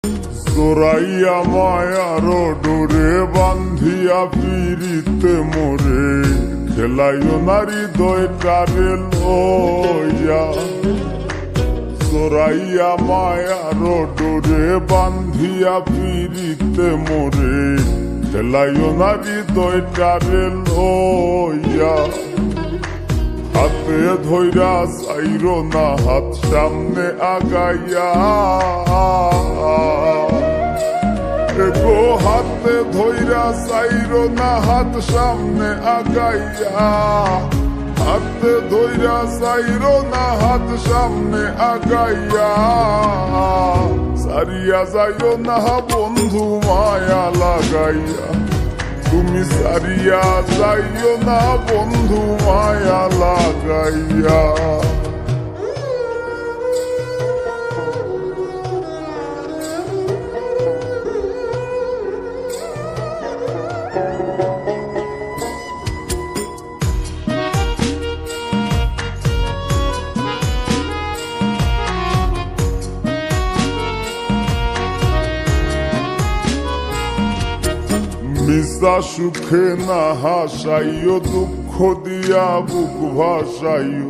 জোরাইয়া মায়ার ডোরে বান্ধিয়া পিরিতে মোরে খেলাইও নারী দয়টারে লইয়া। জোরাইয়া মায়ার ডোরে বান্ধিয়া পিরিতে মোরে খেলাইও নারী দয়টারে লইয়া। হাতে ধইরা চাইরো না হাত সামনে আগাইয়া। গো হাতে ধইরা চাইরো না হাত সামনে আগাইয়া। হাতে ধইরা চাইরো না হাত সামনে আগাইয়া। সারিয়া যাইও না বন্ধু মায়া লাগাইয়া। তুমি সারিয়া যাইও না বন্ধু মায়া লাগাইয়া। মিশা সুখে না হাসাইও দুঃখ দিয়া বুক ভাসাইও।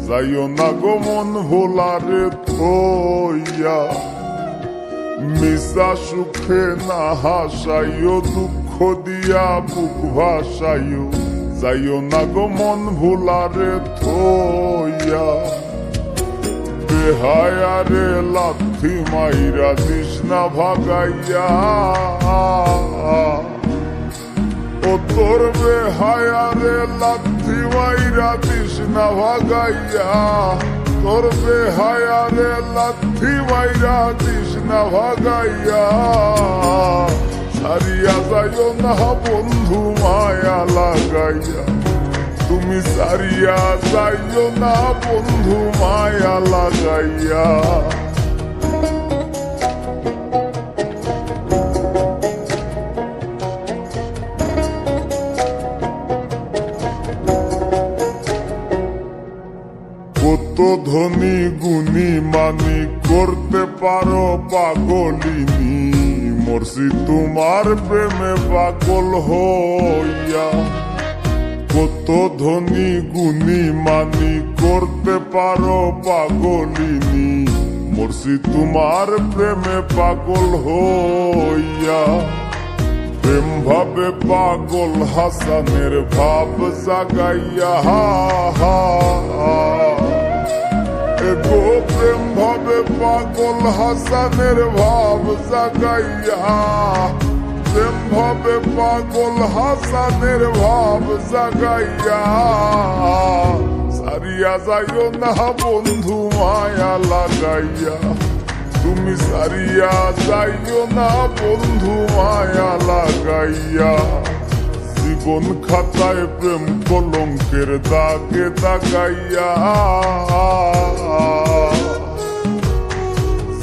যাইও না গো মন ভোলারে থইয়া। মিশা সুখে না হাসাইও দুঃখ দিয়া বুক ভাসাইও। যাইও না গো মন ভোলারে থইয়া। বেহায়ারে লাথি মাইরা দিস না ভাগাইয়া। ও তোর বেহায়ারে লাথি মাইরা দিস না ভাগাইয়া। তোর বেহায়ারে লাথি মাইরা দিস না ভাগাইয়া। সারিয়া যাইও না বন্ধু মায়া লাগাইয়া। তুমি সারিয়া যাইও না বন্ধু মায়া লাগাইয়া। কত ধনী গুণী মানি করতে পারো পাগলিনী। মরছি তোমার প্রেমে পাগল হইয়া। কত ধনী গুণী মানি করতে পারো পাগলিনী। মরছি তোমার প্রেমে পাগল হইয়া। প্রেম ভাবে পাগল হাসানের ভাব জাগাইয়া। গো প্রেম ভাবে পাগল হাসানের ভাব জাগাইয়া। প্রেম ভাবে পাগল হাসানের ভাব জাগাইয়া। সারিয়া যাইও না বন্ধু মায়া লাগাইয়া। তুমি সারিয়া যাইও না বন্ধু মায়া লাগাইয়া। জীবন খাতায় প্রেম কলঙ্কের দাগে দাগাইয়া।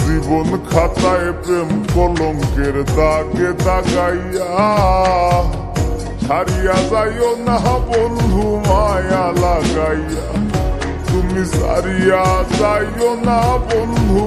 জীবন খাতায় প্রেম কলঙ্কের দাগে দাগাইয়া। ছাড়িয়া যাইও না বন্ধু মায়া লাগাইয়া। তুমি সারিয়া যাইও না বন্ধু